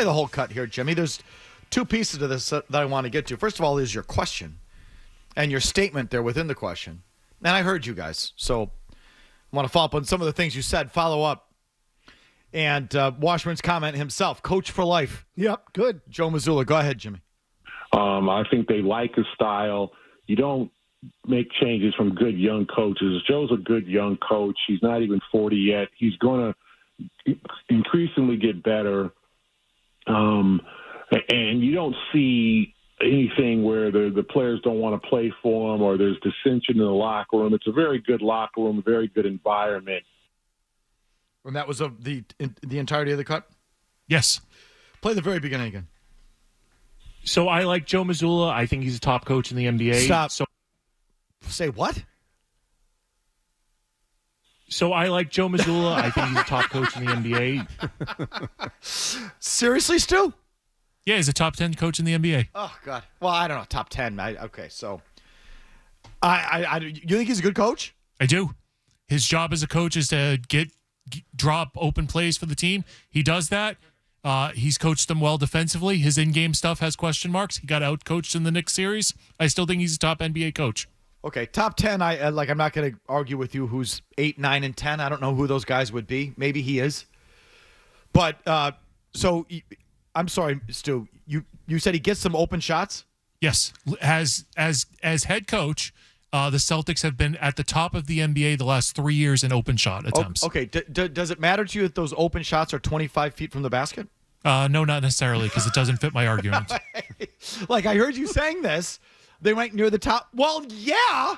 play the whole cut here, Jimmy. There's two pieces to this that I want to get to. First of all is your question and your statement there within the question. And I heard you guys, so I want to follow up on some of the things you said. Follow up. And Washburn's comment himself, coach for life. Yep, good. Joe Mazzulla. Go ahead, Jimmy. I think they like his style. You don't make changes from good young coaches. Joe's a good young coach. He's not even 40 yet. He's going to increasingly get better. And you don't see anything where the players don't want to play for him or there's dissension in the locker room. It's a very good locker room, a very good environment. And that was the entirety of the cut? Yes. Play the very beginning again. So I like Joe Mazzulla. I think he's a top coach in the NBA. Stop. Say what? So I like Joe Mazzulla. I think he's a top coach in the NBA. Seriously, Stu? Yeah, he's a top 10 coach in the NBA. Oh, God. Well, I don't know. Top 10. Okay, so. You think he's a good coach? I do. His job as a coach is to drop open plays for the team. He does that. He's coached them well defensively. His in-game stuff has question marks. He got out-coached in the Knicks series. I still think he's a top NBA coach. Okay, top 10, I'm not going to argue with you who's 8, 9, and 10. I don't know who those guys would be. Maybe he is. But, so, I'm sorry, Stu, you said he gets some open shots? Yes. As head coach, the Celtics have been at the top of the NBA the last 3 years in open shot attempts. Okay, does it matter to you that those open shots are 25 feet from the basket? No, not necessarily, because it doesn't fit my argument. Like, I heard you saying this. They rank near the top. Well, yeah.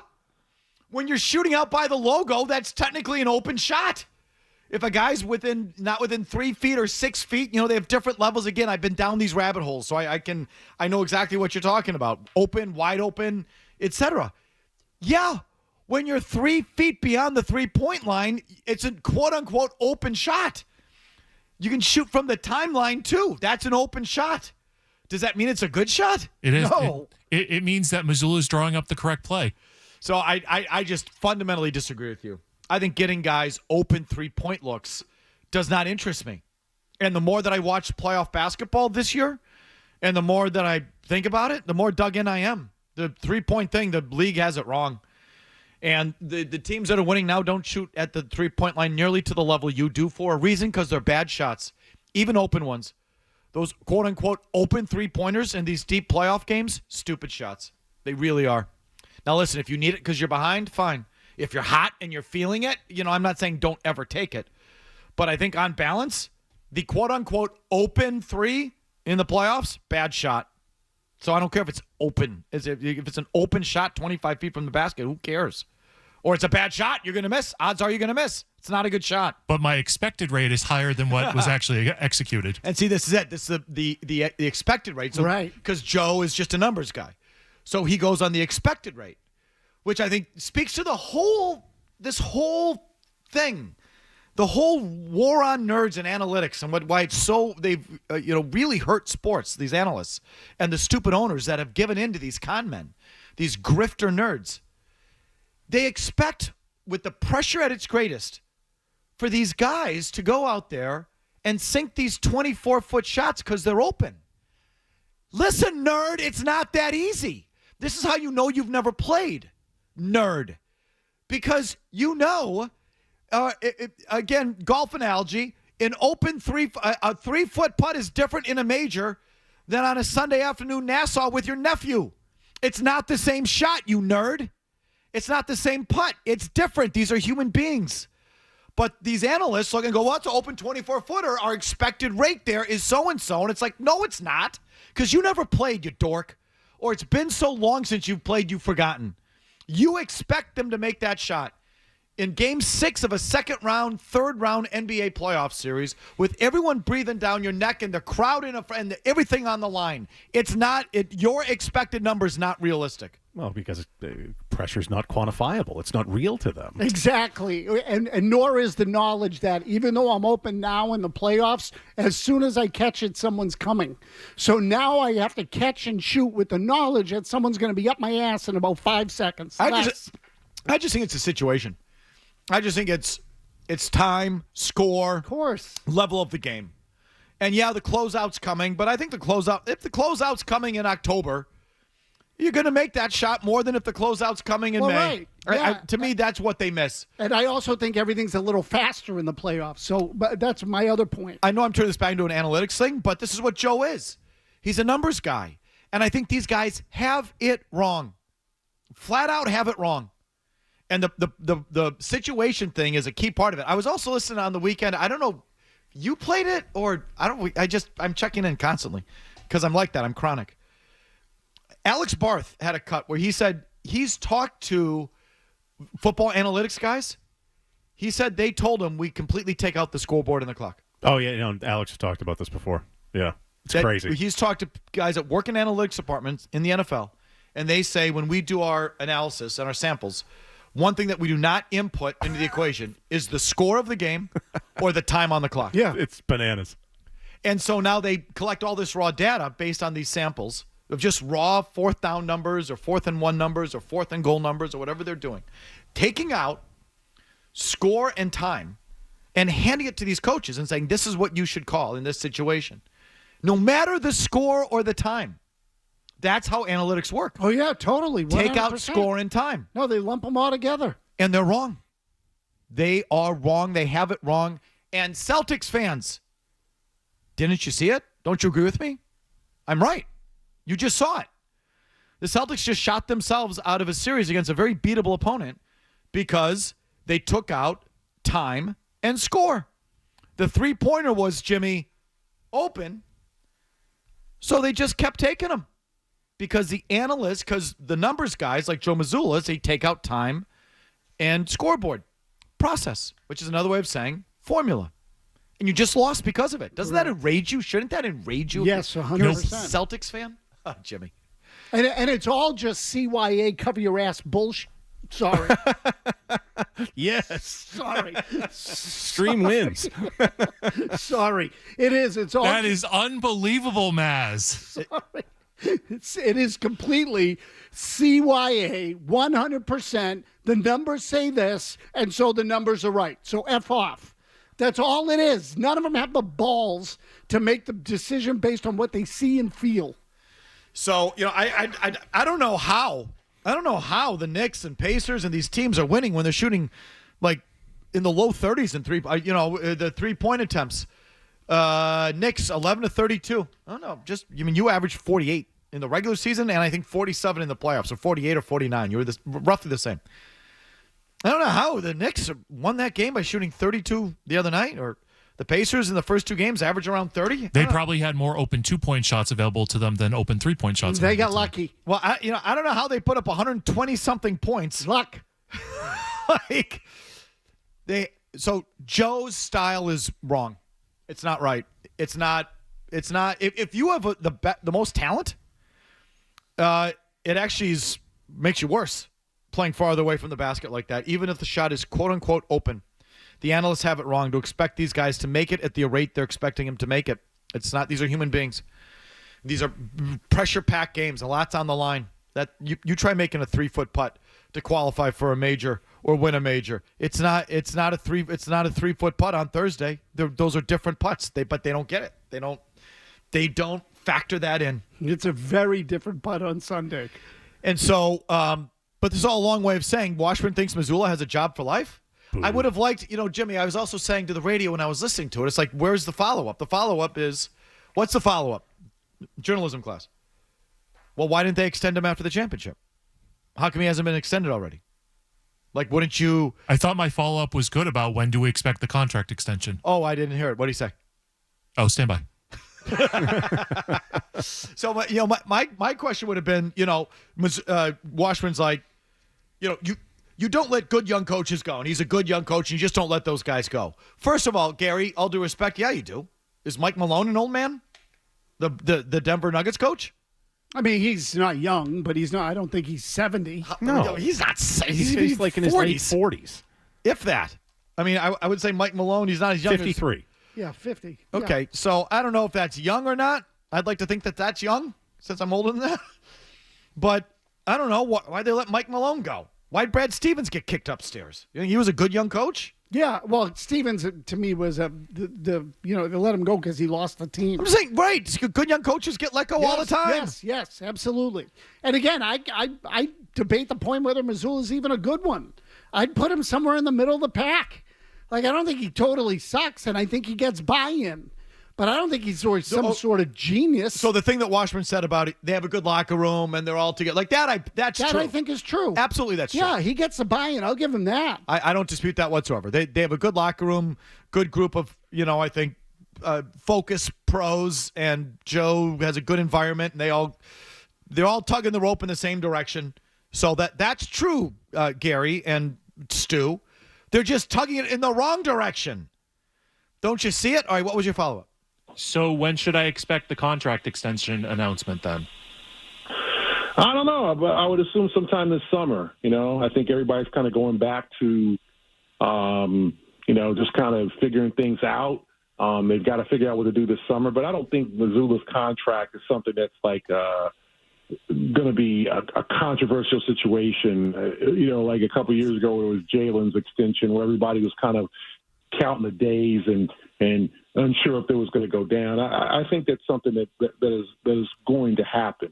When you're shooting out by the logo, that's technically an open shot. If a guy's not within 3 feet or 6 feet, they have different levels. Again, I've been down these rabbit holes, so I know exactly what you're talking about. Open, wide open, etc. Yeah, when you're 3 feet beyond the three-point line, it's a quote-unquote open shot. You can shoot from the timeline, too. That's an open shot. Does that mean it's a good shot? It is. No. It means that Mazzulla is drawing up the correct play. So I just fundamentally disagree with you. I think getting guys open three-point looks does not interest me. And the more that I watch playoff basketball this year, and the more that I think about it, the more dug in I am. The three-point thing, the league has it wrong. And the teams that are winning now don't shoot at the three-point line nearly to the level you do for a reason, because they're bad shots, even open ones. Those quote-unquote open three-pointers in these deep playoff games, stupid shots. They really are. Now, listen, if you need it because you're behind, fine. If you're hot and you're feeling it, I'm not saying don't ever take it. But I think on balance, the quote-unquote open three in the playoffs, bad shot. So I don't care if it's open. If it's an open shot 25 feet from the basket, who cares? Or it's a bad shot, you're going to miss. Odds are you're going to miss. It's not a good shot. But my expected rate is higher than what was actually executed. And see, this is it. This is the expected rate. So, right. Because Joe is just a numbers guy. So he goes on the expected rate, which I think speaks to this whole thing. The whole war on nerds and analytics and why it's so they've really hurt sports, these analysts and the stupid owners that have given in to these con men, these grifter nerds. They expect, with the pressure at its greatest, for these guys to go out there and sink these 24-foot shots because they're open. Listen, nerd, it's not that easy. This is how you know you've never played, nerd. Because again, golf analogy, an open a 3-foot putt is different in a major than on a Sunday afternoon Nassau with your nephew. It's not the same shot, you nerd. It's not the same putt. It's different. These are human beings. But these analysts are going to go, well, it's an open 24-footer. Our expected rate there is so-and-so. And it's like, no, it's not. Because you never played, you dork. Or it's been so long since you've played, you've forgotten. You expect them to make that shot. In Game 6 of a second-round, third-round NBA playoff series, with everyone breathing down your neck and the crowd and everything on the line, your expected number is not realistic. Well, because pressure's not quantifiable. It's not real to them. Exactly. And nor is the knowledge that even though I'm open now in the playoffs, as soon as I catch it, someone's coming. So now I have to catch and shoot with the knowledge that someone's going to be up my ass in about 5 seconds. I just think it's a situation. I just think it's time, score, of course, level of the game. And yeah, the closeout's coming, but I think if the closeout's coming in October, you're going to make that shot more than if the closeout's coming in May. Right. Yeah. To me, that's what they miss. And I also think everything's a little faster in the playoffs. So, but that's my other point. I know I'm turning this back into an analytics thing, but this is what Joe is. He's a numbers guy. And I think these guys have it wrong. Flat out have it wrong. And the situation thing is a key part of it. I was also listening on the weekend. I don't know, you played it or I'm checking in constantly because I'm like that. I'm chronic. Alex Barth had a cut where he said he's talked to football analytics guys. He said they told him we completely take out the scoreboard and the clock. Oh, yeah. Alex has talked about this before. Yeah. It's crazy. He's talked to guys that work in analytics departments in the NFL, and they say when we do our analysis and our samples, one thing that we do not input into the equation is the score of the game or the time on the clock. Yeah, it's bananas. And so now they collect all this raw data based on these samples of just raw fourth down numbers or 4th and 1 numbers or 4th and goal numbers or whatever they're doing, taking out score and time and handing it to these coaches and saying, this is what you should call in this situation. No matter the score or the time. That's how analytics work. Oh, yeah, totally. 100%. Take out score and time. No, they lump them all together. And they're wrong. They are wrong. They have it wrong. And Celtics fans, didn't you see it? Don't you agree with me? I'm right. You just saw it. The Celtics just shot themselves out of a series against a very beatable opponent because they took out time and score. The three-pointer was, Jimmy, open, so they just kept taking them. Because the analysts, because the numbers guys like Joe Mazzulla, they take out time and scoreboard process, which is another way of saying formula. And you just lost because of it. Doesn't that enrage you? Shouldn't that enrage you? Yes, 100%. You're a Celtics fan? Oh, Jimmy. And it's all just CYA cover your ass bullshit. Sorry. Yes. Sorry. Extreme wins. Sorry. It is. It's all. That is unbelievable, Mazz. Sorry. It is completely CYA, 100%. The numbers say this, and so the numbers are right. So F off. That's all it is. None of them have the balls to make the decision based on what they see and feel. So, I don't know how. I don't know how the Knicks and Pacers and these teams are winning when they're shooting like in the low 30s and the 3-point attempts. Knicks 11-32. I don't know. You averaged 48 in the regular season and I think 47 in the playoffs, or 48 or 49. You were roughly the same. I don't know how the Knicks won that game by shooting 32 the other night, or the Pacers in the first two games average around 30. They probably had more open 2-point shots available to them than open 3-point shots. They got lucky. Well, I don't know how they put up 120 something points. Luck. So Joe's style is wrong. It's not right. It's not. If you have the most talent, it actually makes you worse playing farther away from the basket like that, even if the shot is quote unquote open. The analysts have it wrong to expect these guys to make it at the rate they're expecting them to make it. It's not. These are human beings. These are pressure-packed games. A lot's on the line. That you try making a 3-foot putt to qualify for a major or win a major. It's not a 3-foot putt on Thursday. Those are different putts. But they don't get it. They don't factor that in. It's a very different putt on Sunday. And so, but this is all a long way of saying Washburn thinks Mazzulla has a job for life. I would have liked, Jimmy, I was also saying to the radio when I was listening to it, it's like, where's the follow-up? The follow-up is, what's the follow-up? Journalism class. Well, why didn't they extend him after the championship? How come he hasn't been extended already? Like, wouldn't you? I thought my follow-up was good about when do we expect the contract extension. Oh, I didn't hear it. What did he say? Oh, stand by. So, my question would have been, Washburn's like, you don't let good young coaches go, and he's a good young coach, and you just don't let those guys go. First of all, Gary, all due respect, yeah, you do. Is Mike Malone an old man? The Denver Nuggets coach? I mean, he's not young, but he's not. I don't think he's 70. No, he's not. He's like in his late 40s. If that. I mean, I would say Mike Malone, he's not as young 53. Yeah, 50. Okay, Yeah. so I don't know if that's young or not. I'd like to think that that's young, since I'm older than that. But I don't know. Why'd they let Mike Malone go? Why'd Brad Stevens get kicked upstairs? You think he was a good young coach? Yeah, well, Stevens to me was they let him go because he lost the team. I'm saying, right? Good young coaches get let go all the time. Yes, absolutely. And again, I debate the point whether Mazzulla is even a good one. I'd put him somewhere in the middle of the pack. Like, I don't think he totally sucks, and I think he gets buy-in. But I don't think he's some sort of genius. So the thing that Washburn said about it, they have a good locker room and they're all together. Like that's true. I think is true. Absolutely, that's true. Yeah, he gets the buy-in. I'll give him that. I don't dispute that whatsoever. They have a good locker room, good group of, I think, focused pros, and Joe has a good environment, and they're all tugging the rope in the same direction. So that's true, Gary and Stu. They're just tugging it in the wrong direction. Don't you see it? All right, what was your follow-up? So when should I expect the contract extension announcement then? I don't know, but I would assume sometime this summer. I think everybody's kind of going back to, just kind of figuring things out. They've got to figure out what to do this summer, but I don't think Mazzulla's contract is something that's like going to be a controversial situation. Like a couple of years ago, it was Jalen's extension where everybody was kind of counting the days and unsure if it was going to go down. I think that's something that is going to happen.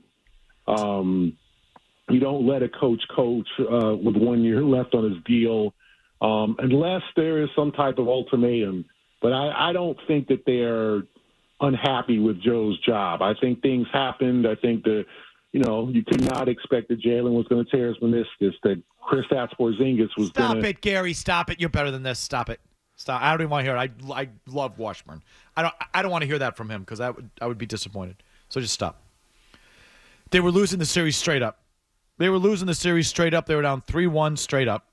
You don't let a coach with 1 year left on his deal unless there is some type of ultimatum. But I don't think that they're unhappy with Joe's job. I think things happened. I think you could not expect that Jalen was going to tear his meniscus, that Kristaps Porzingis was going to... Stop it, Gary. Stop it. You're better than this. Stop it. Stop. I don't even want to hear it. I love Washburn. I don't want to hear that from him because I would be disappointed. So just stop. They were losing the series straight up. They were down 3-1 straight up.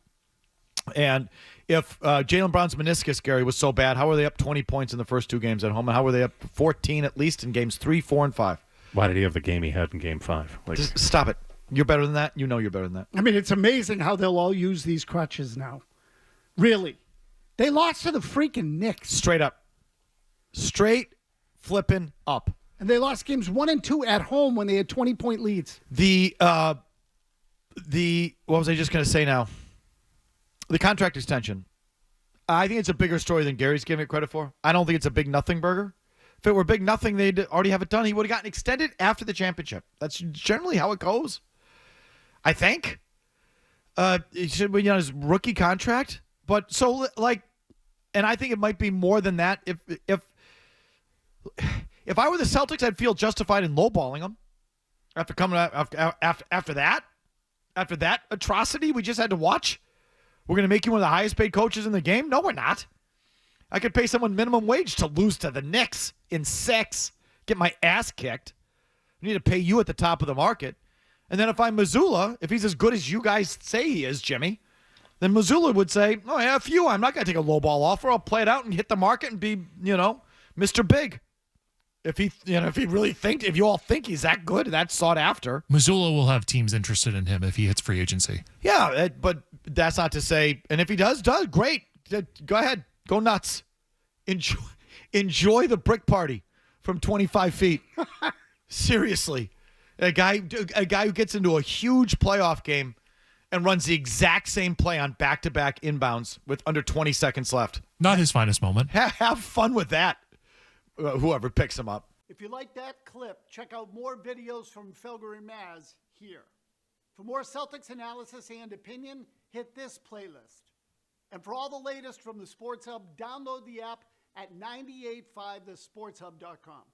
And if Jaylen Brown's meniscus, Gary, was so bad, how were they up 20 points in the first two games at home? And how were they up 14 at least in games 3, 4, and 5? Why did he have the game he had in Game 5? Just stop it. You're better than that. You know you're better than that. I mean, it's amazing how they'll all use these crutches now. Really. They lost to the freaking Knicks. Straight up. Straight flipping up. And they lost games 1 and 2 at home when they had 20-point leads. What was I just going to say now? The contract extension. I think it's a bigger story than Gary's giving it credit for. I don't think it's a big nothing burger. If it were big nothing, they'd already have it done. He would have gotten extended after the championship. That's generally how it goes. I think. It should be on his rookie contract. But so, and I think it might be more than that. If I were the Celtics, I'd feel justified in lowballing them after coming after that atrocity we just had to watch. We're going to make you one of the highest paid coaches in the game? No, we're not. I could pay someone minimum wage to lose to the Knicks in 6, get my ass kicked. I need to pay you at the top of the market. And then if I'm Mazzulla, if he's as good as you guys say he is, Jimmy, then Mazzulla would say, oh, yeah, F you. I'm not going to take a lowball offer. I'll play it out and hit the market and be, Mr. Big. If you all think he's that good, that's sought after. Mazzulla will have teams interested in him if he hits free agency. Yeah, but that's not to say, and if he does, great. Go ahead. Go nuts. Enjoy the brick party from 25 feet. Seriously. A guy who gets into a huge playoff game and runs the exact same play on back-to-back inbounds with under 20 seconds left. Not his finest moment. Have fun with that, whoever picks him up. If you like that clip, check out more videos from Felger and Mazz here. For more Celtics analysis and opinion, hit this playlist. And for all the latest from the Sports Hub, download the app at 985thesportshub.com.